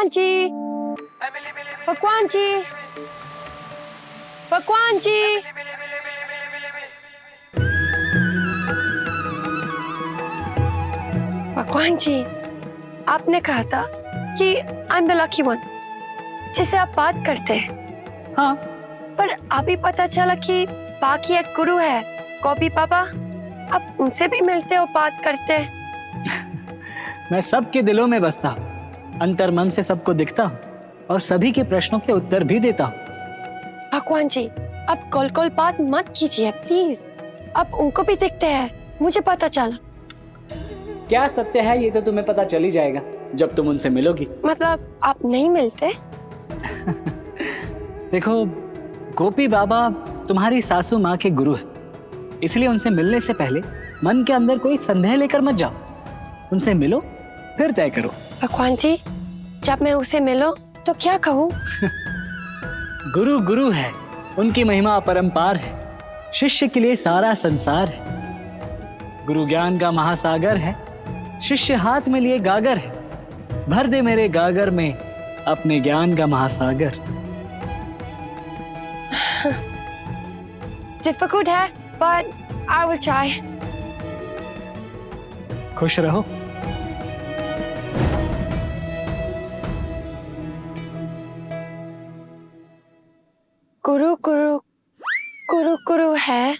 पकवान जी, पकवान जी, पकवान जी। पकवान जी, आपने कहा था कि I am the lucky one, जिसे आप बात करते हैं। हाँ, पर अभी पता चला कि बाकी एक गुरु है, कॉपी पापा। आप उनसे भी मिलते हो, बात करते हैं। मैं सबके दिलों में बसता हूँ, अंतर मन से सबको दिखता हूँ और सभी के प्रश्नों के उत्तर भी देता हूँ। भगवान जी, आप कॉल बात मत कीजिए प्लीज। आप उनको भी दिखते हैं, मुझे पता चला। क्या सत्य है ये तो तुम्हें पता चल ही जाएगा जब तुम उनसे मिलोगी। मतलब आप नहीं मिलते? देखो, गोपी बाबा तुम्हारी सासू माँ के गुरु है, इसलिए उनसे मिलने से पहले मन के अंदर कोई संदेह लेकर मत जाओ। उनसे मिलो फिर तय करो। भगवान जी, जब मैं उसे मिलूं तो क्या कहूँ? गुरु गुरु है, उनकी महिमा अपरंपार है, शिष्य के लिए सारा संसार है। गुरु ज्ञान का महासागर है, शिष्य हाथ में लिए गागर है। भर दे मेरे गागर में अपने ज्ञान का महासागर। डिफिकल्ट है, but I will try. खुश रहो। गुरु गुरु गुरु गुरु है।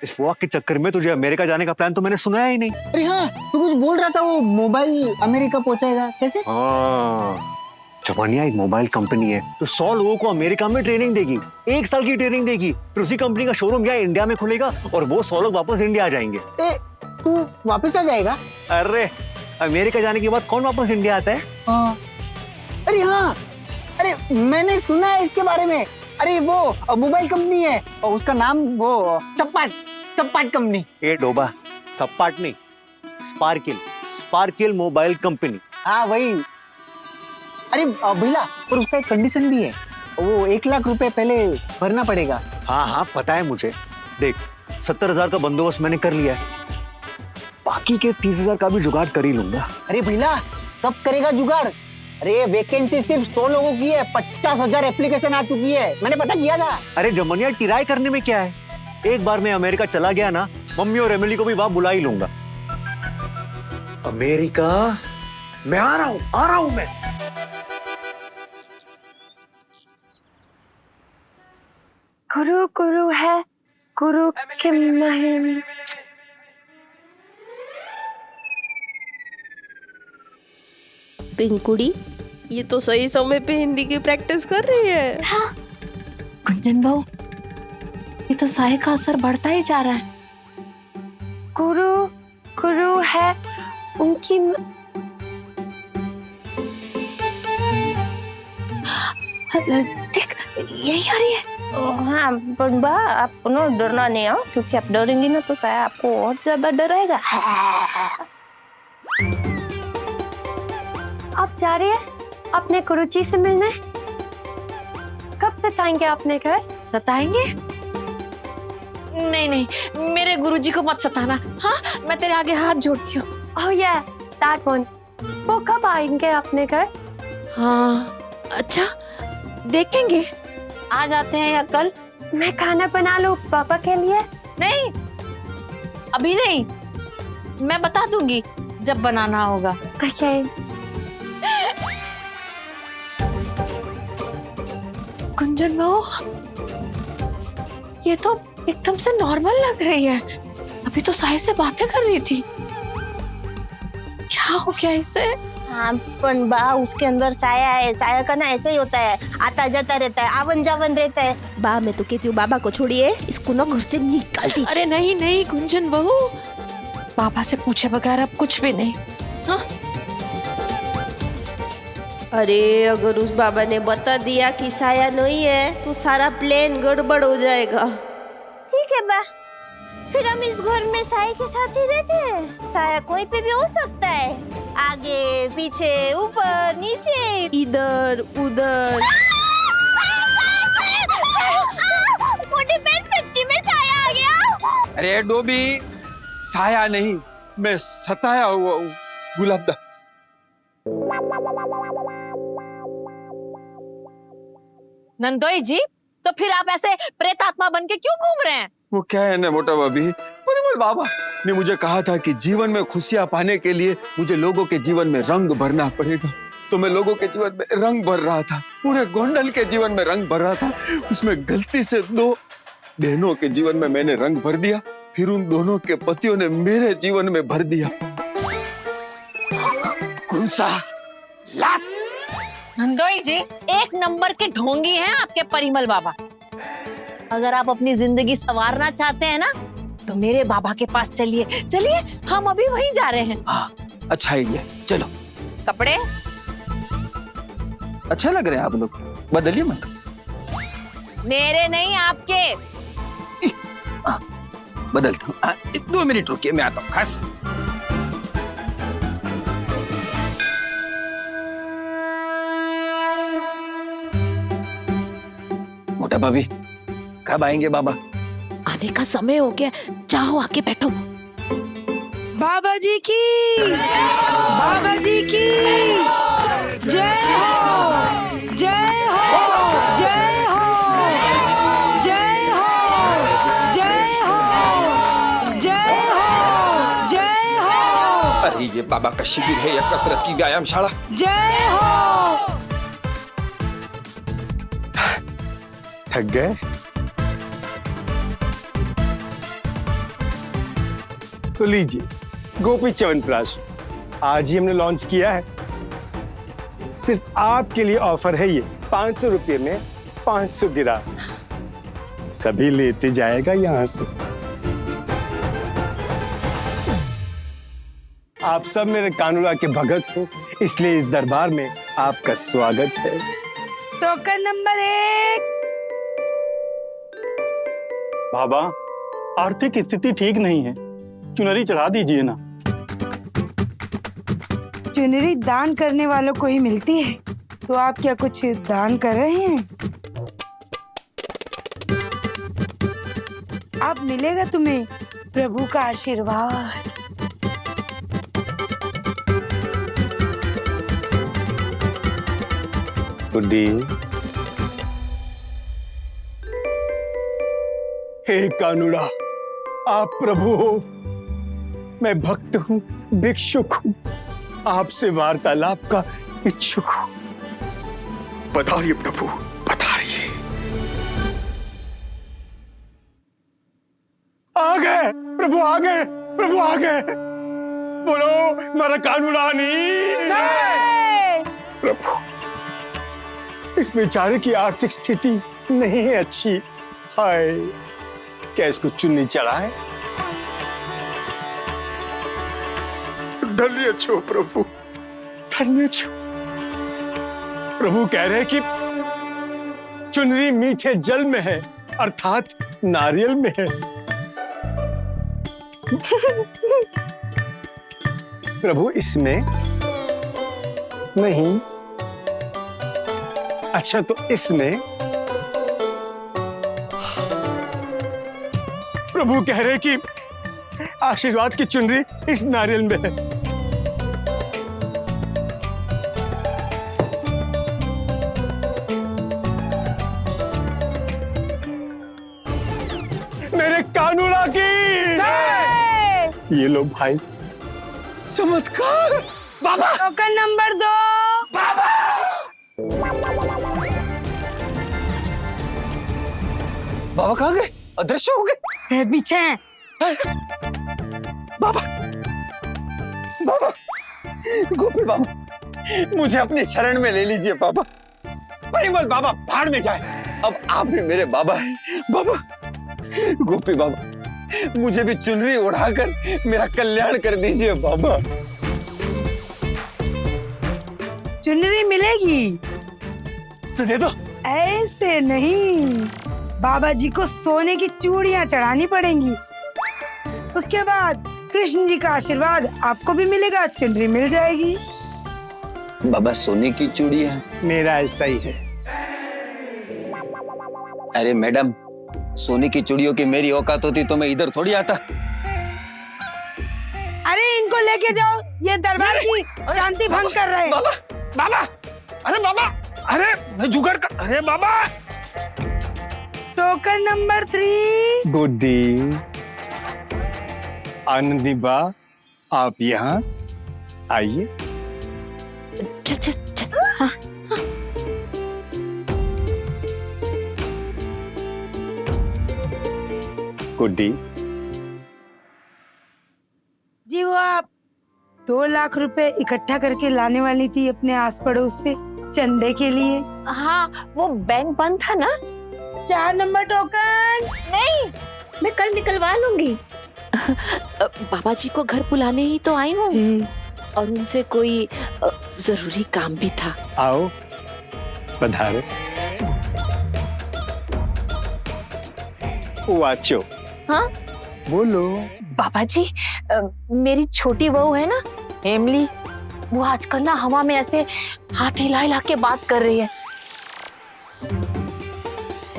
इस वॉक के चक्कर में तुझे अमेरिका जाने का प्लान तो मैंने सुनाया ही नहीं। अरे हाँ, तू कुछ बोल रहा था, वो मोबाइल अमेरिका पहुंचाएगा कैसे? हाँ, जवानिया एक मोबाइल कंपनी है तो 100 लोगों को अमेरिका में ट्रेनिंग देगी, 1 साल की ट्रेनिंग देगी, फिर उसी कंपनी का शोरूम यहाँ इंडिया में खुलेगा और वो 100 लोग वापस इंडिया आ जाएंगे। तू वापस आ जाएगा? अरे अमेरिका जाने के बाद कौन वापस इंडिया आता है? हाँ। अरे हाँ, अरे मैंने सुना है इसके बारे में। अरे वो मोबाइल कंपनी है और उसका नाम वो चप्पाट कंपनी। ए डोबा, सपाट नहीं, स्पार्किल मोबाइल कंपनी। हाँ वही। अरे भैया, और उसका एक कंडीशन भी है, वो 1 लाख रुपए पहले भरना पड़ेगा। हाँ हाँ पता है मुझे। देख, 70,000 का बंदोबस्त मैंने कर लिया है, बाकी के 30,000 का भी जुगाड़ कर ही लूंगा। अरे भैया, कब करेगा जुगाड़? अरे वैकेंसी सिर्फ 100 लोगों की है, 50,000 एप्लीकेशन आ चुकी है, मैंने पता किया था। अरे जमनिया, ट्राई करने में क्या है? एक बार मैं अमेरिका चला गया ना, मम्मी और एमिली को भी वहां बुला ही लूंगा। अमेरिका, मैं आ रहा हूं मैं। गुरु गुरु है, गुरु के महिमा। पिंकुड़ी, ये तो सही समय पे हिंदी की प्रैक्टिस कर रही है। हाँ, गुंजन बहू, ये तो साय का असर बढ़ता ही जा रहा है। गुरु गुरु है, उनकी देख, यही आ रही है। हाँ बा, आप ना डरना नहीं हो, क्योंकि आप डरेंगी ना तो साया आपको और ज्यादा डराएगा। आप जा रही है अपने गुरुजी से मिलने? कब सताएंगे अपने घर? सताएंगे? नहीं नहीं, मेरे गुरुजी को मत सताना। हाँ, मैं तेरे आगे हाथ जोड़ती हूँ। Oh yeah, that one. वो कब आएंगे अपने घर? हाँ, अच्छा, देखेंगे आज आते हैं या कल। मैं खाना बना लूं पापा के लिए? नहीं, अभी नहीं, मैं बता दूंगी जब बनाना होगा। Okay. गुंजन बहू, ये तो एकदम से नॉर्मल लग रही है। अभी तो साय से बातें कर रही थी, क्या हो गया इसे? हाँ पण बा, उसके अंदर साया है, साया का ना ऐसा ही होता है, आता जाता रहता है, आवन जावन रहता है। बा मैं तो कहती हूँ बाबा को छोड़िए, इसको ना घर से निकाल दीजिए। अरे नहीं नहीं गुंजन बहू, पापा से पूछे बगैर अब कुछ भी नहीं। हाँ? अरे अगर उस बाबा ने बता दिया कि साया नहीं है तो सारा प्लान गड़बड़ हो जाएगा। ठीक है बा, फिर हम इस घर में साया के साथ ही रहते हैं। साया कोई पे भी हो सकता है, आगे पीछे ऊपर नीचे इधर उधर। सच्ची में साया आ गया। अरे डोबी, साया नहीं, मैं सताया हुआ हूँ। गुलाबदास, नंदोई जी, तो फिर आप ऐसे प्रेतात्मा बन के क्यों घूम रहे हैं? वो क्या है ना मोटा भाभी, परिमल बाबा ने मुझे कहा था कि जीवन में खुशियां पाने के लिए मुझे लोगों के जीवन में रंग भरना पड़ेगा। तो मैं लोगों के जीवन में रंग भर रहा था, पूरे गोंडल के जीवन में रंग भर रहा था। उसमें गलती से 2 बहनों के जीवन में मैंने रंग भर दिया, फिर उन दोनों के पतियों ने मेरे जीवन में भर दिया गुस्सा, लात। नंदोई जी, 1 नंबर के ढोंगी हैं आपके परिमल बाबा। अगर आप अपनी जिंदगी संवारना चाहते हैं ना, तो मेरे बाबा के पास चलिए। चलिए, हम अभी वहीं जा रहे हैं। हाँ, अच्छा आइडिया, चलो। कपड़े अच्छा लग रहे हैं आप लोग, बदलिए मत। मेरे नहीं, आपके। बदलता हूँ, 2 मिनट रुकिए, मैं आता हूँ। खास मोटा भाभी, कब आएंगे बाबा? आने का समय हो गया, जाओ आके बैठो। बाबा जी की जय हो, जय हो, जय हो, जय हो, जय हो, जय हो, जय हो, अरे ये बाबा का शिविर है या कसरत की व्यायामशाला? जय हो। थक गए? तो लीजिए गोपी च्यवनप्राश, आज ही हमने लॉन्च किया है। सिर्फ आपके लिए ऑफर है ये, 500 रुपये में 500 गिरा, सभी लेते जाएगा यहां से। आप सब मेरे कानूरा के भगत हो, इसलिए इस दरबार में आपका स्वागत है। Token number 1। बाबा, आर्थिक स्थिति ठीक नहीं है, चुनरी चढ़ा दीजिए ना। चुनरी दान करने वालों को ही मिलती है, तो आप क्या कुछ दान कर रहे हैं? अब मिलेगा तुम्हें प्रभु का आशीर्वाद। बुड्ढी, हे कानूड़ा, आप प्रभु हो, मैं भक्त हूं, भिक्षुक हूं, आपसे वार्तालाप का इच्छुक हूं। पधारिए प्रभु, पधारिए। आ गए प्रभु, आ गए प्रभु, आ गए। बोलो मारा कानूरानी। प्रभु, इस बेचारे की आर्थिक स्थिति नहीं है अच्छी, हाय, क्या इसको चुन्नी चढ़ाए? धन्य छो प्रभु, धन्य छो। प्रभु कह रहे कि चुनरी मीठे जल में है, अर्थात नारियल में है। प्रभु इसमें नहीं, अच्छा तो इसमें। प्रभु कह रहे कि आशीर्वाद की चुनरी इस नारियल में है। मेरे कानूरा की ये लो भाई, चमत्कार। बाबा, टोकन नंबर 2। बाबा कहाँ गए? अदृश्य हो गए? पीछे हैं। बाबा, बाबा, गोपी बाबा, मुझे अपनी शरण में ले लीजिए बाबा। परिमल बाबा भाड़ में जाए, अब आप भी मेरे बाबा हैं। बाबा, गोपी बाबा, मुझे भी चुनरी उड़ाकर मेरा कल्याण कर दीजिए बाबा। चुनरी मिलेगी तो दे दो। ऐसे नहीं, बाबा जी को सोने की चूड़ियां चढ़ानी पड़ेंगी, उसके बाद कृष्ण जी का आशीर्वाद आपको भी मिलेगा, चुनरी मिल जाएगी। बाबा सोने की चूड़ी है? मेरा ऐसा ही है। अरे मैडम, सोने की चूड़ियों की मेरी औकात होती तो मैं इधर थोड़ी आता। अरे इनको लेके जाओ, ये दरबार की शांति भंग कर रहे हैं। बाबा बाबा अरे बाबा अरे मैं जुगाड़ कर अरे बाबा। Token number 3। गुड्डी आनंदी बा आप यहाँ आइए। चल चल चल। हाँ। गुड्डी जी वो आप 2 लाख रुपए इकट्ठा करके लाने वाली थी अपने आस पड़ोस से चंदे के लिए। हाँ वो बैंक बंद था ना। 4 नंबर टोकन। नहीं मैं कल निकलवा लूंगी। बाबा जी को घर बुलाने ही तो आई हूँ जी। और उनसे कोई जरूरी काम भी था। आओ पधारो। वाचो हाँ बोलो। बाबा जी मेरी छोटी बहू है ना एमली, वो आजकल ना हवा में ऐसे हाथ हिला हिला के बात कर रही है।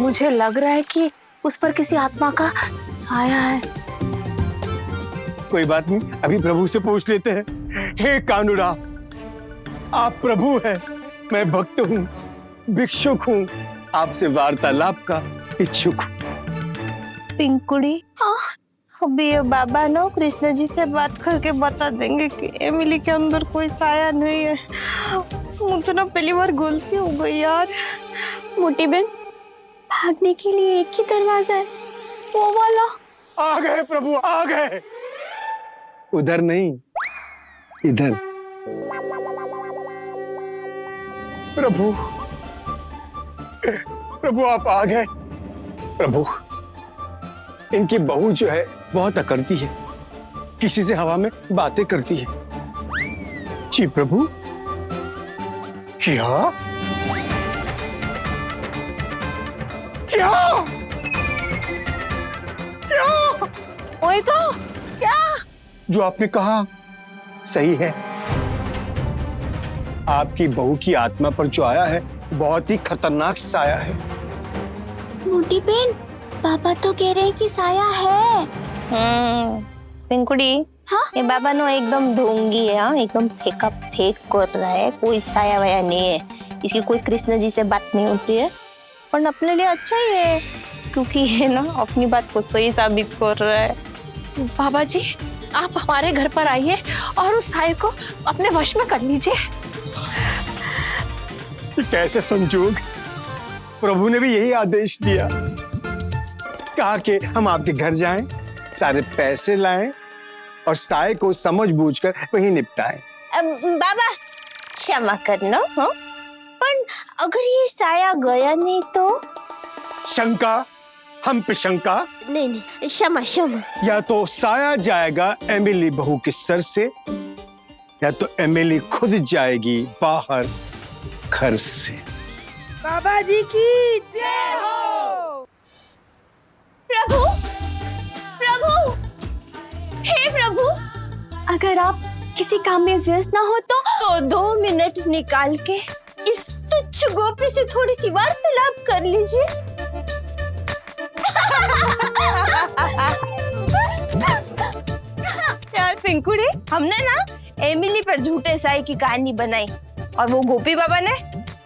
मुझे लग रहा है कि उस पर किसी आत्मा का साया है। कोई बात नहीं अभी प्रभु से पूछ लेते हैं। हे कानुड़ा आप प्रभु हैं, मैं भक्त हूँ, भिक्षुक हूँ, आपसे वार्तालाप का इच्छुक हूँ। पिंकुड़ी अभी ये बाबा ना कृष्ण जी से बात करके बता देंगे कि एमिली के अंदर कोई साया नहीं है। मुझे ना पहली बार गलती हो गई यार। मोटी बहन भागने के लिए एक ही दरवाजा है, वो वाला। आ गए प्रभु आ गए। उधर नहीं इधर। प्रभु प्रभु आप आ गए। प्रभु इनकी बहू जो है बहुत अकड़ती है, किसी से हवा में बातें करती है। जी प्रभु। क्या क्या क्या वही तो क्या जो आपने कहा सही है। आपकी बहू की आत्मा पर जो आया है बहुत ही खतरनाक साया है। मोटी बहन पापा तो कह रहे हैं कि साया है। पिंकुड़ी हाँ? ये बाबा नो एकदम ढोंगी है। हाँ एकदम फेंका फेंक कर रहा है, कोई साया वाया नहीं है। इसकी कोई कृष्ण जी से बात नहीं होती है, पर अपने लिए अच्छा ही है क्योंकि ये ना अपनी बात को सही साबित कर रहा है। बाबा जी आप हमारे घर पर आइए और उस साये को अपने वश में कर लीजिए। कैसे संजोग, प्रभु ने भी यही आदेश दिया, कहा कि हम आपके घर जाएं, सारे पैसे लाएं और साये को समझ बूझकर वहीं निपटाएं। बाबा क्षमा करना। हाँ पर अगर ये साया गया नहीं तो? शंका हम पे शंका नहीं नहीं क्षमा क्षमा। या तो साया जाएगा एमिली बहू के सर से या तो एमिली खुद जाएगी बाहर घर से। बाबा जी की जय हो। प्रभु प्रभु हे प्रभु, अगर आप किसी काम में व्यस्त ना हो तो 2 मिनट निकाल के इस तुच्छ गोपी से थोड़ी सी वार्तालाप कर लीजिए। यार पिंकुड़ी हमने ना एमिली पर झूठे साई की कहानी बनाई और वो गोपी बाबा ने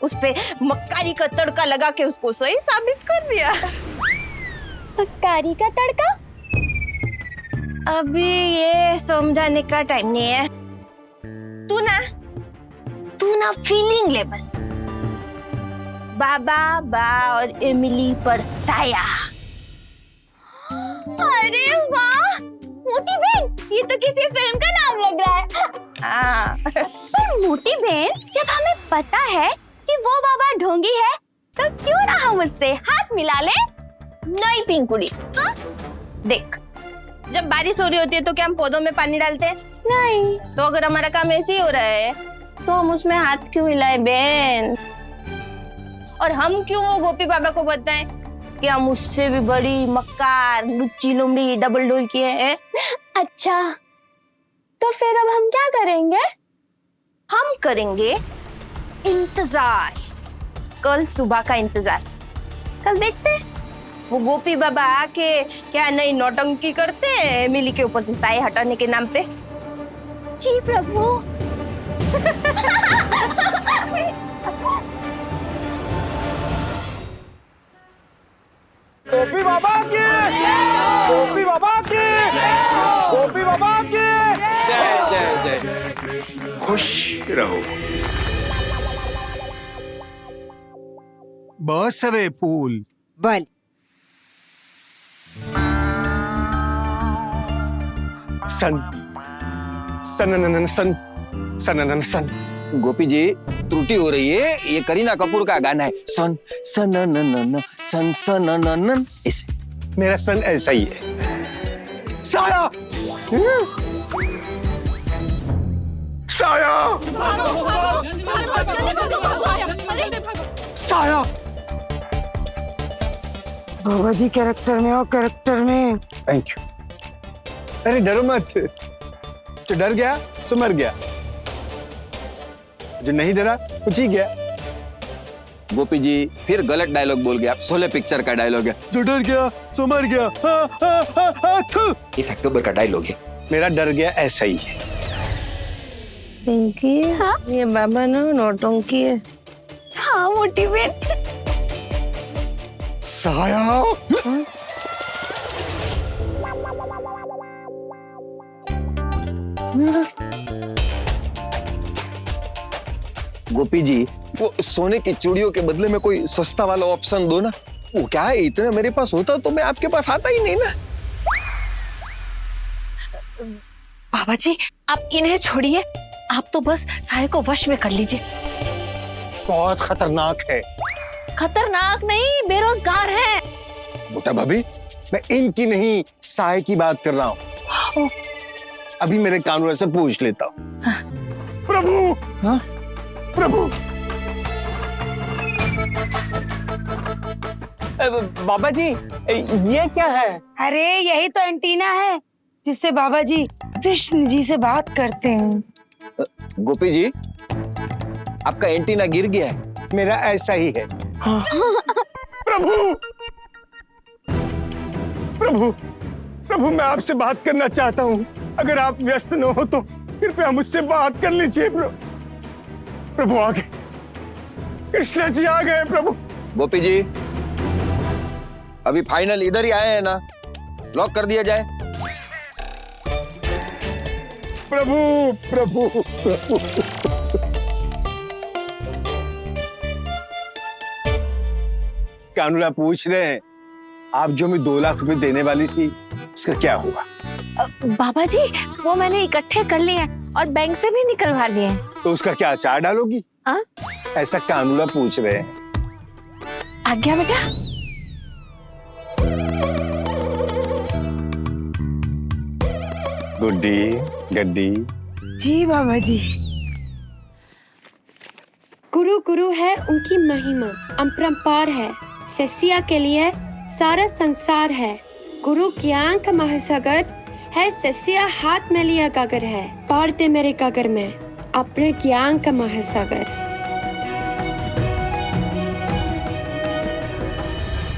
उस पे मक्कारी का तड़का लगा के उसको सही साबित कर दिया। मक्कारी का तड़का? अभी ये समझाने का टाइम नहीं है। तू ना फीलिंग ले बस। बाबा बा और एमिली पर साया। अरे वाह मोटी बहन, ये तो किसी फिल्म का नाम लग रहा है। हाँ। पर मोटी बहन जब हमें पता है कि वो बाबा ढोंगी है तो क्यों ना हम उससे हाथ मिला ले? नहीं पिंकुड़ी। हाँ? देख जब बारिश हो रही होती है तो क्या हम पौधों में पानी डालते हैं? नहीं। तो अगर हमारा काम ऐसे ही हो रहा है तो हम उसमें हाथ क्यों हिलाए बहन? और हम क्यों वो गोपी बाबा को बताएं कि हम उससे भी बड़ी मक्कार लुच्ची लुमड़ी डबल डोल की है? अच्छा तो फिर अब हम क्या करेंगे? हम करेंगे इंतजार। कल सुबह का इंतजार। कल देखते हैं वो गोपी बाबा आके क्या नई नौटंकी करते हैं एमिली के ऊपर से साए हटाने के नाम पे। जी प्रभु। गोपी बाबा की, गोपी बाबा की, गोपी बाबा की। जय जय जय। खुश रहो। बहुत सवे फूल। बल सन सन सन सन सन। गोपी जी त्रुटि हो रही है, ये करीना कपूर का गाना है। सन सन न न न सन सन न न। इसे मेरा सन ऐसा ही है। साया, साया, साया। बाबा जी कैरेक्टर में और कैरेक्टर में। Thank you. अरे डरो मत, जो डर गया सो मर गया, जो नहीं डरा वो जी गया। गोपी जी फिर गलत डायलॉग बोल गया। शोले पिक्चर का डायलॉग है, जो डर गया सो मर गया। इस अक्टूबर का डायलॉग है। मेरा डर गया ऐसा ही है। पिंकी, ये बाबा ना नौटंकी है। हाँ मोटी बहन। साया, गोपी जी वो सोने की चूड़ियों के बदले में कोई सस्ता वाला ऑप्शन दो ना। वो क्या है, इतना मेरे पास होता तो मैं आपके पास आता ही नहीं ना। बाबा जी आप इन्हें छोड़िए, आप तो बस साय को वश में कर लीजिए। बहुत खतरनाक है। खतरनाक नहीं, बेरोजगार है। मोटा भाभी, मैं इनकी नहीं साय की बात कर रहा हूँ। अभी मेरे कानून से पूछ लेता हूँ। प्रभु, हाँ? प्रभु। बाबा जी ये क्या है? अरे यही तो एंटीना है जिससे बाबा जी कृष्ण जी से बात करते हैं। गोपी जी आपका एंटीना गिर गया है। मेरा ऐसा ही है। प्रभु, प्रभु, प्रभु मैं आपसे बात करना चाहता हूँ। अगर आप व्यस्त न हो तो कृपया मुझसे बात कर लीजिए। प्रभु आ गए, कृष्ण जी आ गए। प्रभु। गोपी जी अभी फाइनल इधर ही आए हैं ना, लॉक कर दिया जाए। प्रभु, प्रभु, प्रभु। कानूना पूछ रहे हैं, आप जो मैं 2 लाख रुपए देने वाली थी उसका क्या हुआ? बाबा जी वो मैंने इकट्ठे कर लिए हैं और बैंक से भी निकलवा लिए हैं। तो उसका क्या अचार डालोगी? हाँ? ऐसा कानूना पूछ रहे हैं। आज्ञा बेटा। गुड्डी, गड्डी। जी बाबा जी। गुरु गुरु है, उनकी महिमा अपरंपार है। ससिया के लिए सारा संसार है। गुरु ज्ञान का महासागर है। ससिया हाथ में लिया गागर है। पार दे मेरे गागर में अपने ज्ञान का महासागर।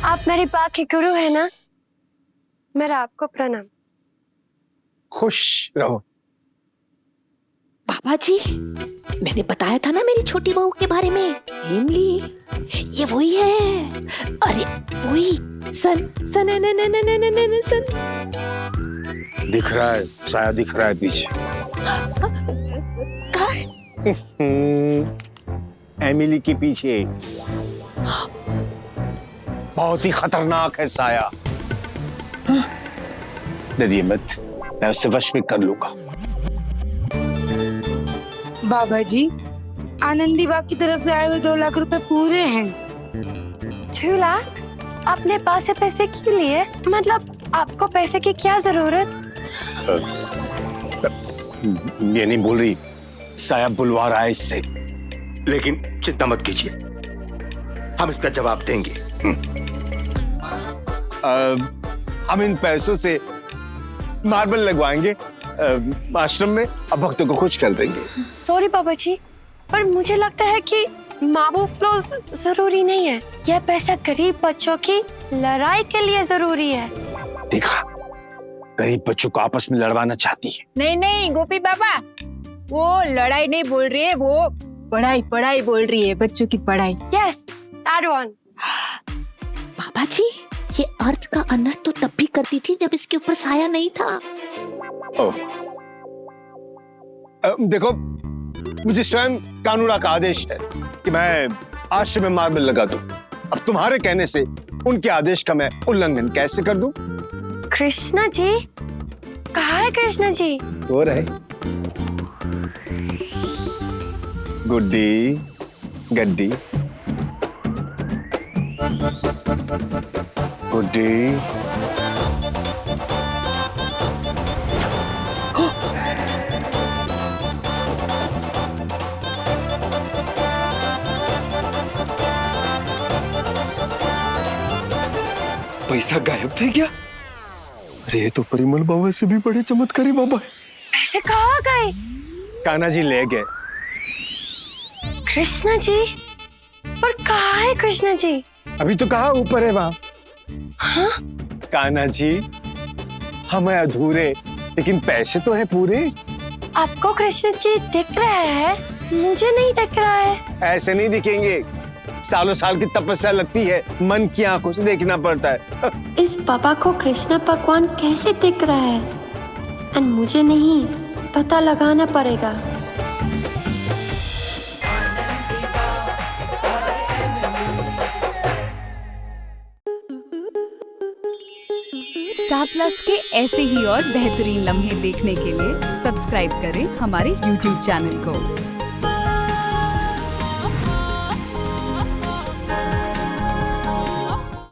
आप मेरी बात के गुरु है ना? मेरा आपको प्रणाम। खुश रहो। बाबा जी मैंने बताया था ना मेरी छोटी बहू के बारे में, इमली, ये वही है। अरे वही सन सन न न न न न न सन। दिख रहा है, साया दिख रहा है पीछे। एमिली के पीछे बहुत ही खतरनाक है साया। डरिए मत, मैं उससे वश में कर लूंगा। बाबा जी आनंदी बाग की तरफ से आए हुए 2 लाख रुपए पूरे हैं। 2 लाख? अपने पास से पैसे क्यों लिए? मतलब आपको पैसे की क्या जरूरत? ये नहीं बोल रही, साया बुलवा रहा है इससे। लेकिन चिंता मत कीजिए, हम इसका जवाब देंगे। हम इन पैसों से मार्बल लगवाएंगे आश्रम में, अब भक्तों को खुश कर देंगे। सॉरी बाबा जी, पर मुझे लगता है कि मार्बल फ्लोर्स जरूरी नहीं है। यह पैसा गरीब बच्चों की लड़ाई के लिए जरूरी है। देखा, गरीब बच्चों को आपस में लड़वाना चाहती है। नहीं नहीं गोपी बाबा, वो लड़ाई नहीं बोल रही है, वो पढ़ाई पढ़ाई बोल रही है, बच्चों की पढ़ाई। Yes, that one. बाबा जी, ये अर्थ का अनर्थ तो तब भी करती थी जब इसके ऊपर साया नहीं था। देखो, मुझे स्वयं कानूना का आदेश है कि मैं आश्रम में मार्बल लगा दूं। अब तुम्हारे कहने से उनके आदेश का मैं उल्लंघन कैसे कर दूं? कृष्णा जी, कहाँ है कृष्णा जी? हो रहे गुड्डी गड्डी गुड्डी पैसा गायब थे क्या? अरे ये तो परिमल बाबा से भी बड़े चमत्कारी बाबा है। पैसे कहाँ गए? कान्हा जी ले गए। कृष्णा जी, पर कहाँ है कृष्णा जी? अभी तो कहा ऊपर है वहां। हाँ? कान्हा जी, हम हैं अधूरे लेकिन पैसे तो है पूरे। आपको कृष्ण जी दिख रहा है, मुझे नहीं दिख रहा है। ऐसे नहीं दिखेंगे, सालों साल की तपस्या लगती है, मन की आंखों से देखना पड़ता है। इस बाबा को कृष्ण भगवान कैसे दिख रहा है? एंड मुझे नहीं, पता लगाना पड़ेगा। स्टार प्लस के ऐसे ही और बेहतरीन लम्हे देखने के लिए सब्सक्राइब करें हमारे YouTube चैनल को।